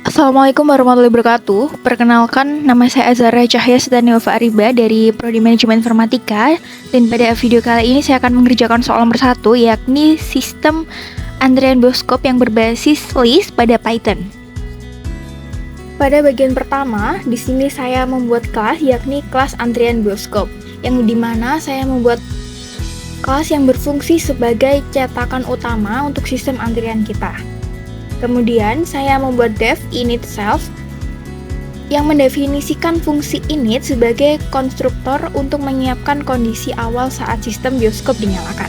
Assalamualaikum warahmatullahi wabarakatuh. Perkenalkan, nama saya Azhara Cahya Setaniova Ariba dari Prodi Manajemen Informatika. Dan pada video kali ini saya akan mengerjakan soal nomor 1, yakni sistem antrian bioskop yang berbasis list pada Python. Pada bagian pertama, di sini saya membuat kelas, yakni kelas antrian bioskop, yang dimana saya membuat kelas yang berfungsi sebagai cetakan utama untuk sistem antrian kita. Kemudian saya membuat def init self yang mendefinisikan fungsi init sebagai konstruktor untuk menyiapkan kondisi awal saat sistem bioskop dinyalakan.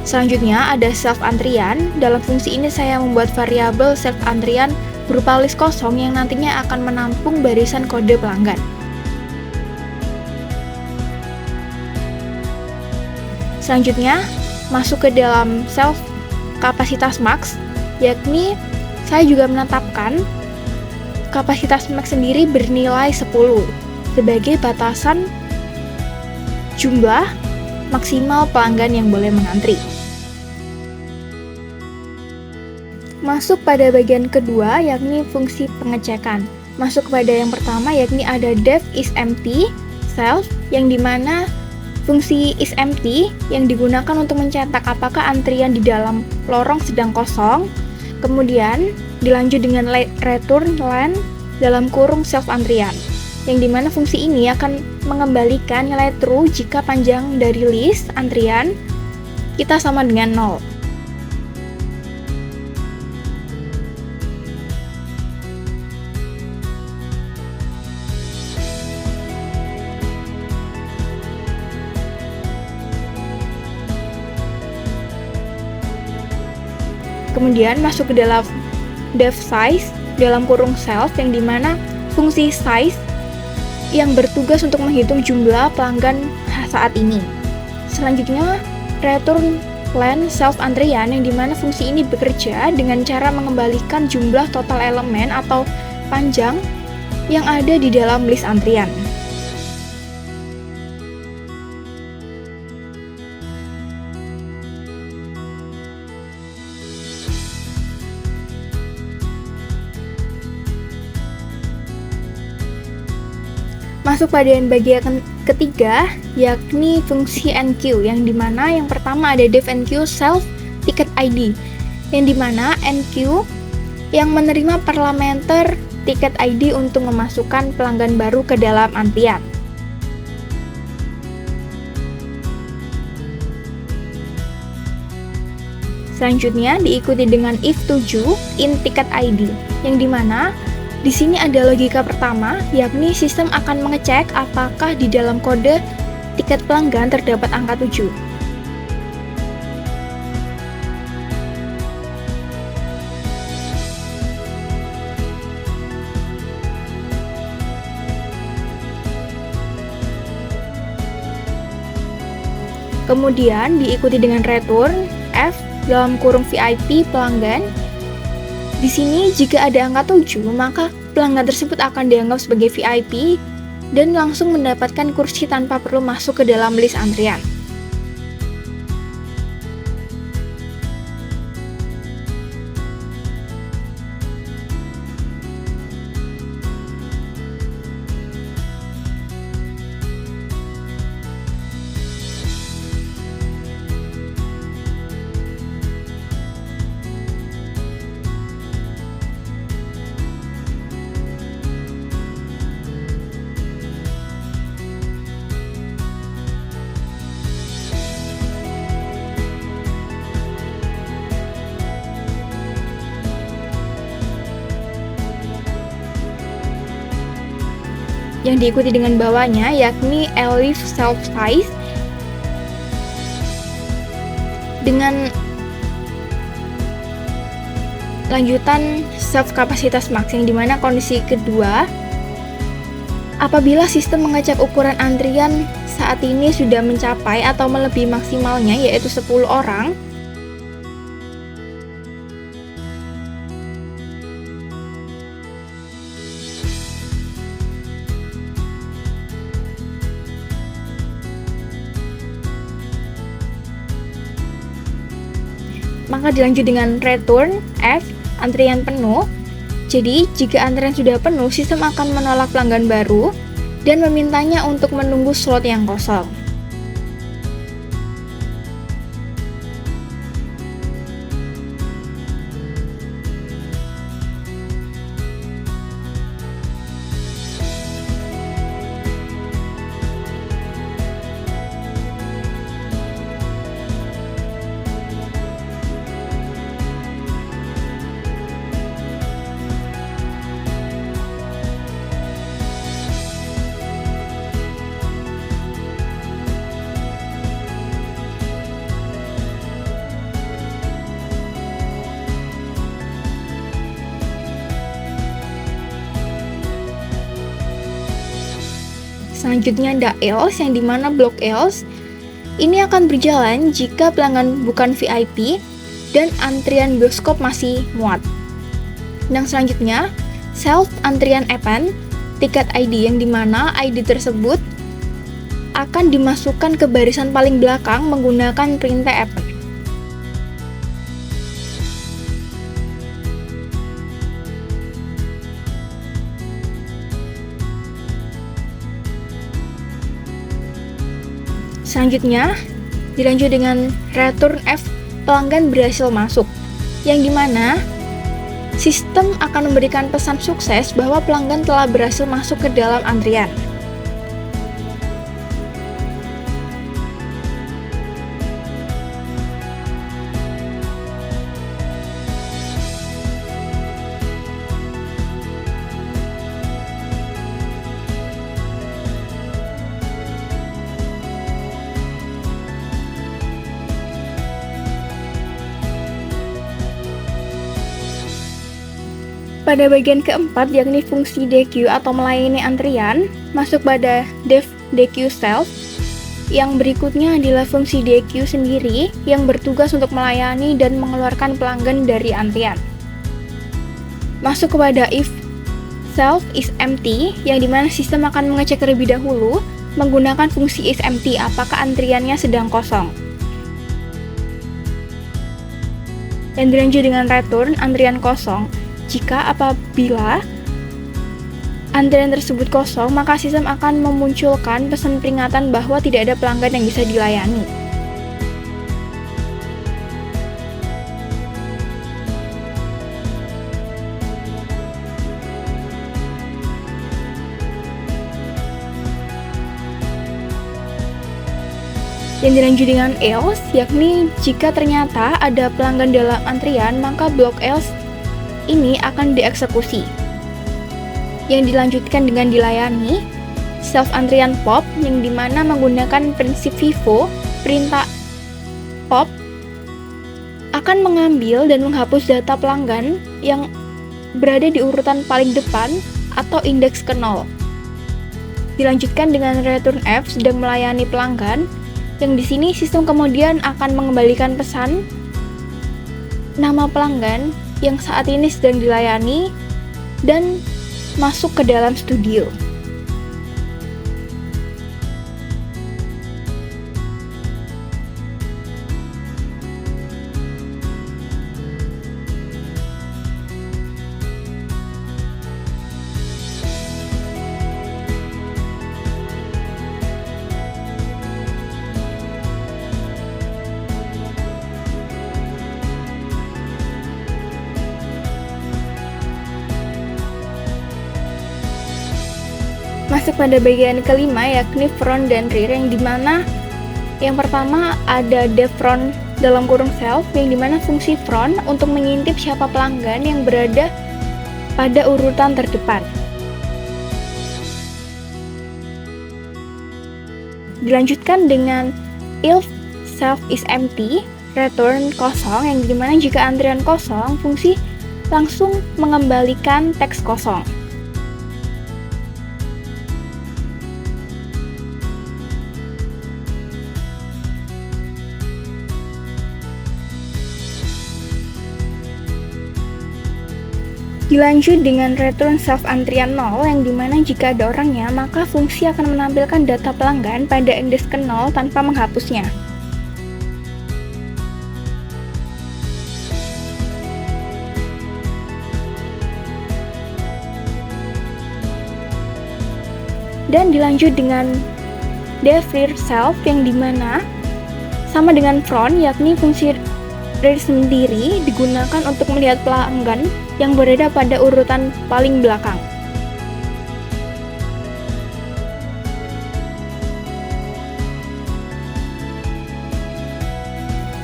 Selanjutnya ada self antrian. Dalam fungsi ini saya membuat variabel self antrian berupa list kosong yang nantinya akan menampung barisan kode pelanggan. Selanjutnya masuk ke dalam self kapasitas max, yakni saya juga menetapkan kapasitas max sendiri bernilai 10 sebagai batasan jumlah maksimal pelanggan yang boleh mengantri. Masuk pada bagian kedua, yakni fungsi pengecekan. Masuk kepada yang pertama, yakni ada def is empty self, yang dimana fungsi is empty yang digunakan untuk mencetak apakah antrian di dalam lorong sedang kosong. Kemudian dilanjut dengan return len dalam kurung self antrian, yang dimana fungsi ini akan mengembalikan nilai true jika panjang dari list antrian kita sama dengan 0. Kemudian masuk ke dalam def size dalam kurung self, yang dimana fungsi size yang bertugas untuk menghitung jumlah pelanggan saat ini. Selanjutnya return len self antrian, yang dimana fungsi ini bekerja dengan cara mengembalikan jumlah total elemen atau panjang yang ada di dalam list antrian. Masuk pada bagian ketiga, yakni fungsi enqueue, yang dimana yang pertama ada def enqueue self ticket ID, yang dimana enqueue yang menerima parameter ticket ID untuk memasukkan pelanggan baru ke dalam antrian. Selanjutnya diikuti dengan if 7 in ticket ID, yang dimana di sini ada logika pertama, yakni sistem akan mengecek apakah di dalam kode tiket pelanggan terdapat angka 7. Kemudian diikuti dengan return F dalam kurung VIP pelanggan. Di sini jika ada angka 7, maka pelanggan tersebut akan dianggap sebagai VIP dan langsung mendapatkan kursi tanpa perlu masuk ke dalam list antrian. Yang diikuti dengan bawahnya yakni elif self size dengan lanjutan self kapasitas max, yang dimana kondisi kedua apabila sistem mengecek ukuran antrian saat ini sudah mencapai atau melebihi maksimalnya yaitu 10 orang, maka dilanjut dengan return F antrian penuh Jadi, jika antrian sudah penuh, sistem akan menolak pelanggan baru dan memintanya untuk menunggu slot yang kosong. Selanjutnya ada EOS, yang dimana blok EOS ini akan berjalan jika pelanggan bukan VIP dan antrian bioskop masih muat. Yang selanjutnya, self antrian event, tiket ID, yang dimana ID tersebut akan dimasukkan ke barisan paling belakang menggunakan perintah event. Selanjutnya, dilanjut dengan return F, pelanggan berhasil masuk, yang dimana sistem akan memberikan pesan sukses bahwa pelanggan telah berhasil masuk ke dalam antrian. Pada bagian keempat, yakni fungsi DQ atau melayani antrian, masuk pada dev DQ self. Yang berikutnya adalah fungsi DQ sendiri yang bertugas untuk melayani dan mengeluarkan pelanggan dari antrian. Masuk kepada if self is empty, yang dimana sistem akan mengecek terlebih dahulu menggunakan fungsi is empty apakah antriannya sedang kosong. Dan dilanjut dengan return antrian kosong. Jika apabila antrian tersebut kosong, maka sistem akan memunculkan pesan peringatan bahwa tidak ada pelanggan yang bisa dilayani. Yang dilanjut dengan else, yakni jika ternyata ada pelanggan dalam antrian, maka blok else ini akan dieksekusi. Yang dilanjutkan dengan dilayani self antrian pop, yang dimana menggunakan prinsip FIFO, perintah pop akan mengambil dan menghapus data pelanggan yang berada di urutan paling depan atau indeks ke 0. Dilanjutkan dengan return F, sedang melayani pelanggan, yang di sini sistem kemudian akan mengembalikan pesan nama pelanggan yang saat ini sedang dilayani dan masuk ke dalam studio. Masuk pada bagian kelima, yakni front dan rear, yang dimana yang pertama ada dev front dalam kurung self, yang dimana fungsi front untuk mengintip siapa pelanggan yang berada pada urutan terdepan. Dilanjutkan dengan if self is empty, return kosong, yang dimana jika antrian kosong, fungsi langsung mengembalikan teks kosong. Dilanjut dengan return self antrian 0, yang dimana jika ada orangnya, maka fungsi akan menampilkan data pelanggan pada indeks ke 0 tanpa menghapusnya. Dan dilanjut dengan def rear self yang dimana sama dengan front, yakni fungsi rear sendiri digunakan untuk melihat pelanggan yang berada pada urutan paling belakang.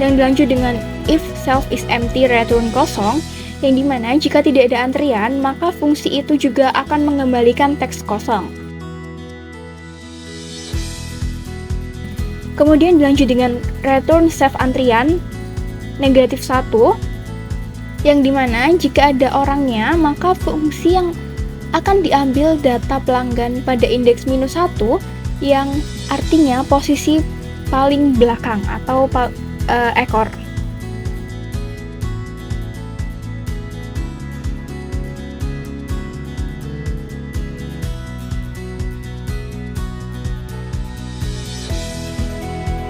Yang dilanjut dengan if self is empty return kosong, yang dimana jika tidak ada antrian, maka fungsi itu juga akan mengembalikan teks kosong. Kemudian dilanjut dengan return self antrian negatif 1, yang dimana jika ada orangnya, maka fungsi yang akan diambil data pelanggan pada indeks -1, yang artinya posisi paling belakang atau ekor.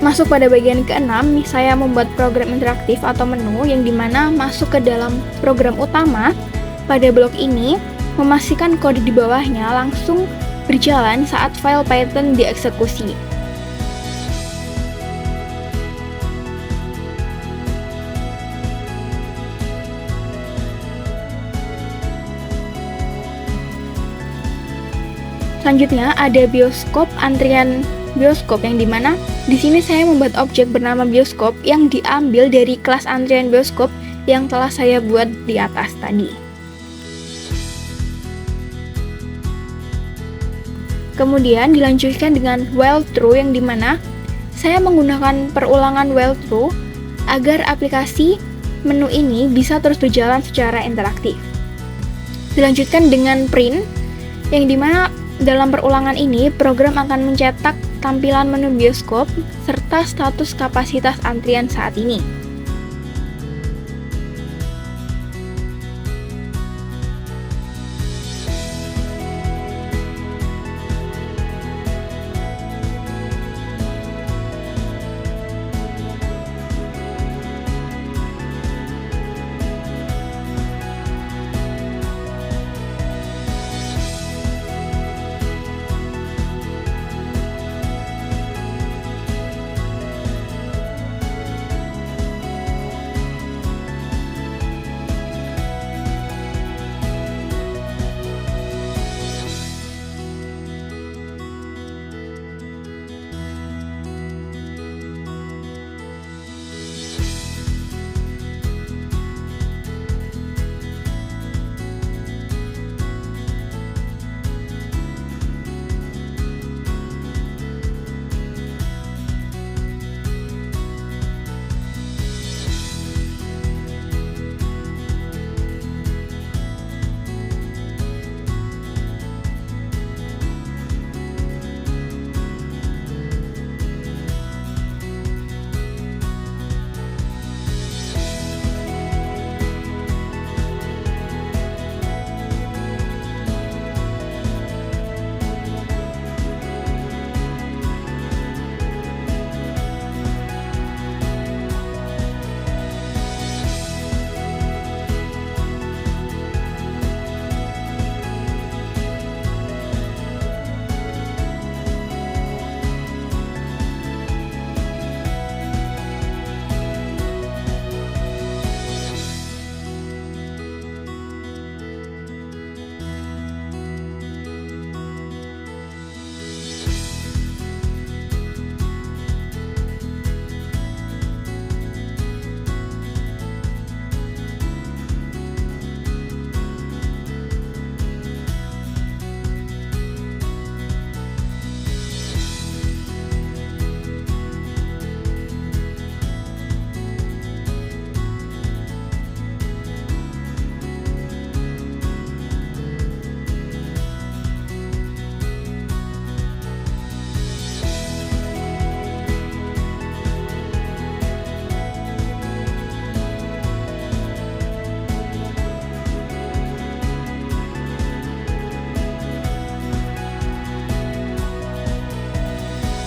Masuk pada bagian ke-6, saya membuat program interaktif atau menu yang dimana masuk ke dalam program utama. Pada blok ini, memastikan kode di bawahnya langsung berjalan saat file Python dieksekusi. Selanjutnya ada bioskop, antrian bioskop, yang dimana di sini saya membuat objek bernama bioskop yang diambil dari kelas antrian bioskop yang telah saya buat di atas tadi. Kemudian dilanjutkan dengan while true, yang dimana saya menggunakan perulangan while true agar aplikasi menu ini bisa terus berjalan secara interaktif. Dilanjutkan dengan print, yang dimana dalam perulangan ini, program akan mencetak tampilan menu bioskop serta status kapasitas antrian saat ini.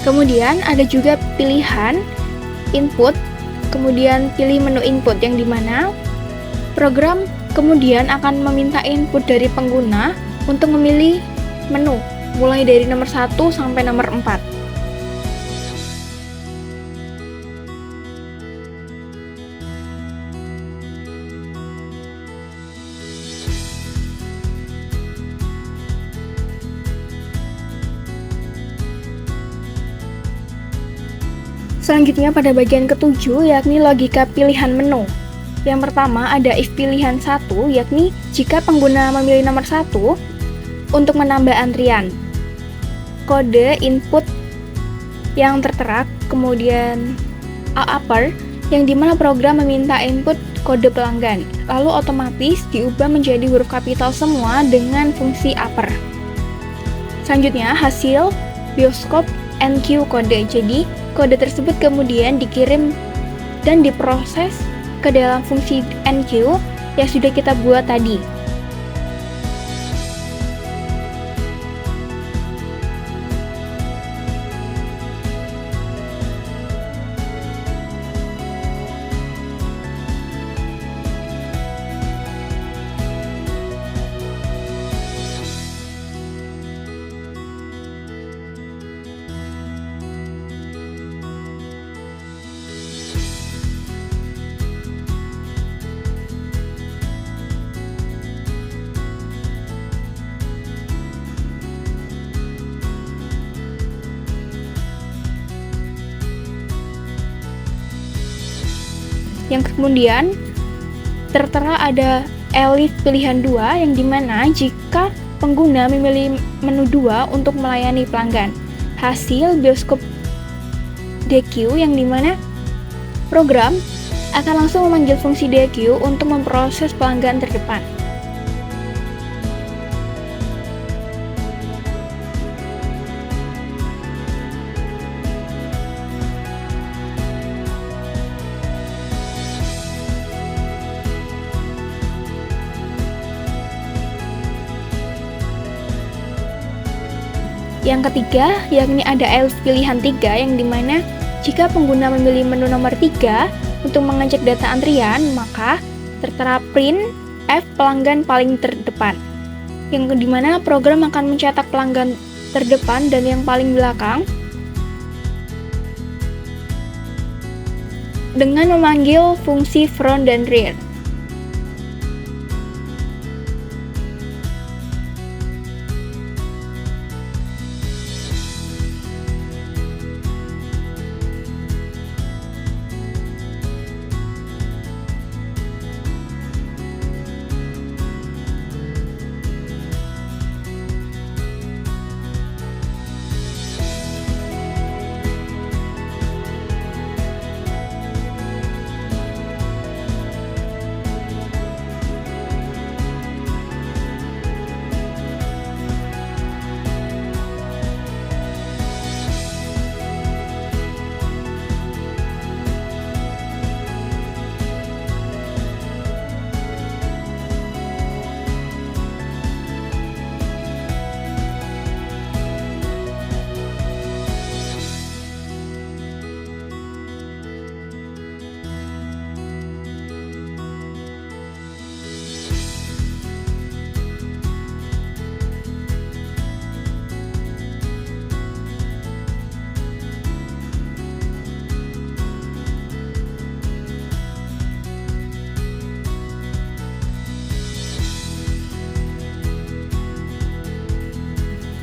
Kemudian ada juga pilihan input, kemudian pilih menu input, yang dimana program kemudian akan meminta input dari pengguna untuk memilih menu mulai dari nomor 1 sampai nomor 4. Selanjutnya pada bagian ke-7 yakni logika pilihan menu. Yang pertama ada if pilihan 1, yakni jika pengguna memilih nomor 1 untuk menambah antrian. Kode input yang tertera, kemudian A upper yang dimana program meminta input kode pelanggan, lalu otomatis diubah menjadi huruf kapital semua dengan fungsi upper. Selanjutnya hasil bioskop NQ kode, jadi kode tersebut kemudian dikirim dan diproses ke dalam fungsi NQ yang sudah kita buat tadi. Yang kemudian tertera ada elif pilihan 2 yang dimana jika pengguna memilih menu 2 untuk melayani pelanggan. Hasil bioskop DQ yang dimana program akan langsung memanggil fungsi DQ untuk memproses pelanggan terdepan. Yang ketiga, yakni ada elif pilihan 3 yang dimana jika pengguna memilih menu nomor 3 untuk mengecek data antrian, maka tertera print F pelanggan paling terdepan, yang dimana program akan mencetak pelanggan terdepan dan yang paling belakang dengan memanggil fungsi front dan rear.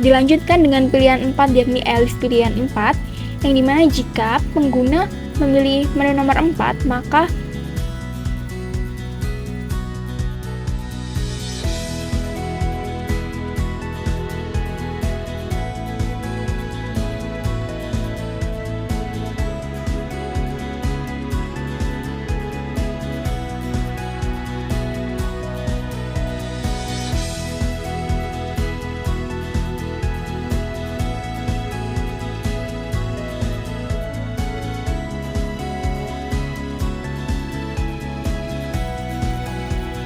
Dilanjutkan dengan pilihan 4 yakni elif pilihan 4 yang dimana jika pengguna memilih menu nomor 4 maka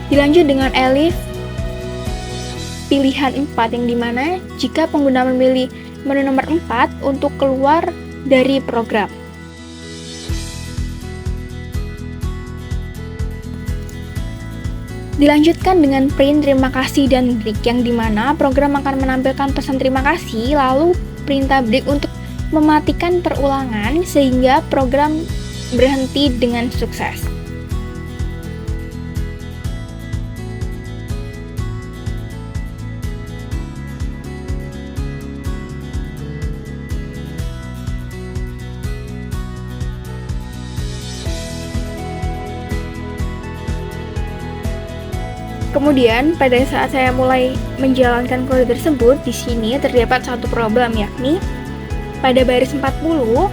dilanjut dengan elif pilihan 4 yang dimana jika pengguna memilih menu nomor 4 untuk keluar dari program. Dilanjutkan dengan print terima kasih dan break, yang dimana program akan menampilkan pesan terima kasih, lalu perintah break untuk mematikan perulangan sehingga program berhenti dengan sukses. Kemudian, pada saat saya mulai menjalankan kode tersebut, di sini terdapat satu problem, yakni pada baris 40,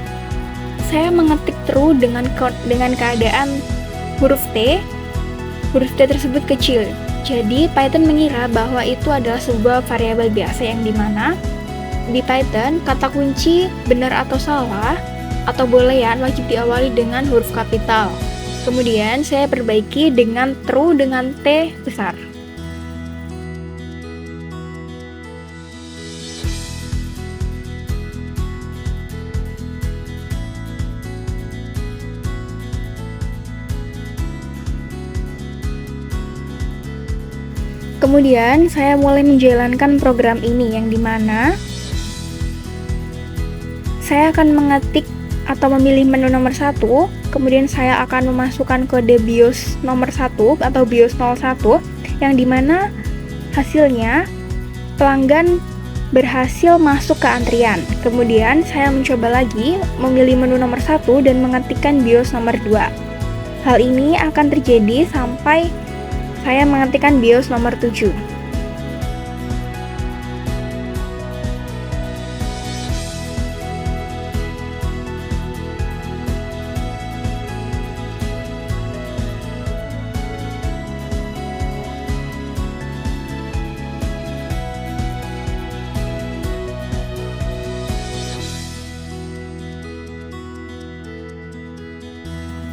saya mengetik true dengan keadaan huruf T tersebut kecil. Jadi, Python mengira bahwa itu adalah sebuah variabel biasa, yang dimana di Python, kata kunci benar atau salah, atau boolean wajib diawali dengan huruf kapital. Kemudian saya perbaiki dengan true dengan T besar. Kemudian saya mulai menjalankan program ini, yang dimana saya akan mengetik atau memilih menu nomor 1, kemudian saya akan memasukkan kode BIOS nomor 1 atau BIOS 01, yang dimana hasilnya pelanggan berhasil masuk ke antrian. Kemudian saya mencoba lagi memilih menu nomor 1 dan mengetikkan BIOS nomor 2. Hal ini akan terjadi sampai saya mengetikkan BIOS nomor 7.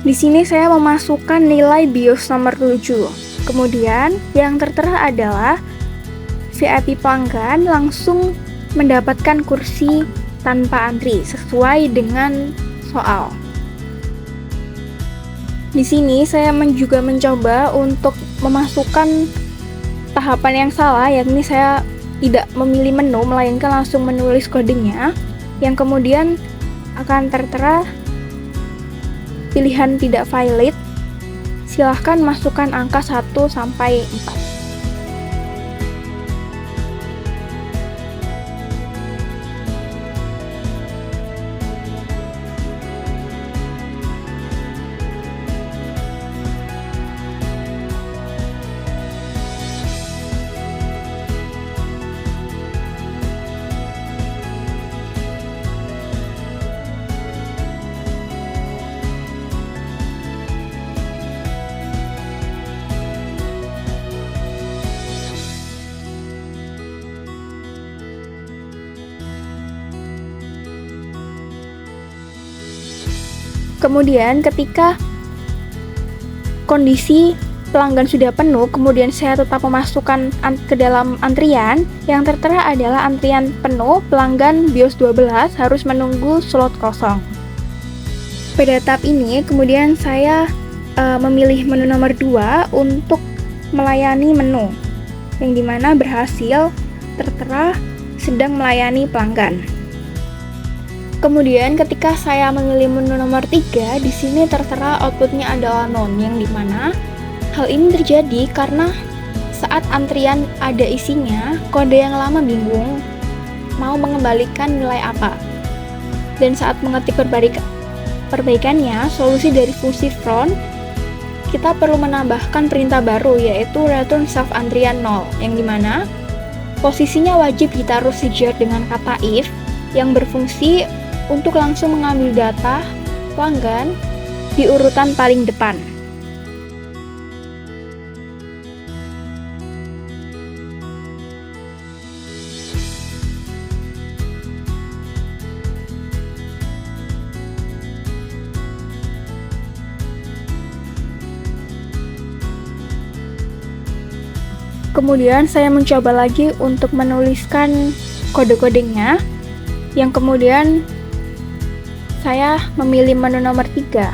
Di sini saya memasukkan nilai BIOS nomor 7. Kemudian yang tertera adalah VIP pelanggan langsung mendapatkan kursi tanpa antri sesuai dengan soal. Di sini saya juga mencoba untuk memasukkan tahapan yang salah, yakni saya tidak memilih menu melainkan langsung menulis kodenya, yang kemudian akan tertera pilihan tidak valid. Silahkan masukkan angka 1 sampai 4. Kemudian ketika kondisi pelanggan sudah penuh, kemudian saya tetap memasukkan ke dalam antrian, yang tertera adalah antrian penuh, pelanggan BIOS 12 harus menunggu slot kosong. Pada tahap ini, kemudian saya memilih menu nomor 2 untuk melayani menu, yang dimana berhasil tertera sedang melayani pelanggan. Kemudian ketika saya memilih menu nomor 3, di sini tertera outputnya adalah none, yang dimana hal ini terjadi karena saat antrian ada isinya, kode yang lama bingung mau mengembalikan nilai apa. Dan saat mengetik perbaikannya, solusi dari fungsi front, kita perlu menambahkan perintah baru, yaitu return self antrian 0, yang dimana posisinya wajib ditaruh sejajar dengan kata if, yang berfungsi untuk langsung mengambil data pelanggan di urutan paling depan. Kemudian saya mencoba lagi untuk menuliskan kode-kodenya, yang kemudian saya memilih menu nomor 3.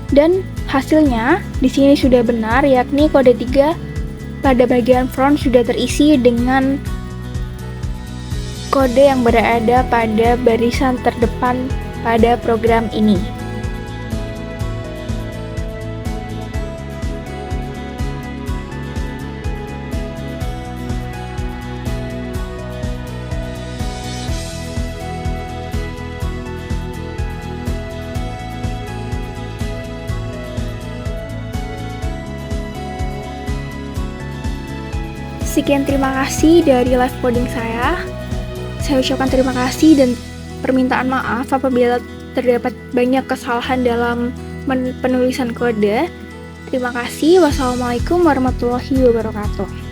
Dan hasilnya di sini sudah benar, yakni kode 3 pada bagian front sudah terisi dengan kode yang berada pada barisan terdepan pada program ini. Sekian, terima kasih dari live coding saya. Saya ucapkan terima kasih dan permintaan maaf apabila terdapat banyak kesalahan dalam penulisan kode. Terima kasih. Wassalamualaikum warahmatullahi wabarakatuh.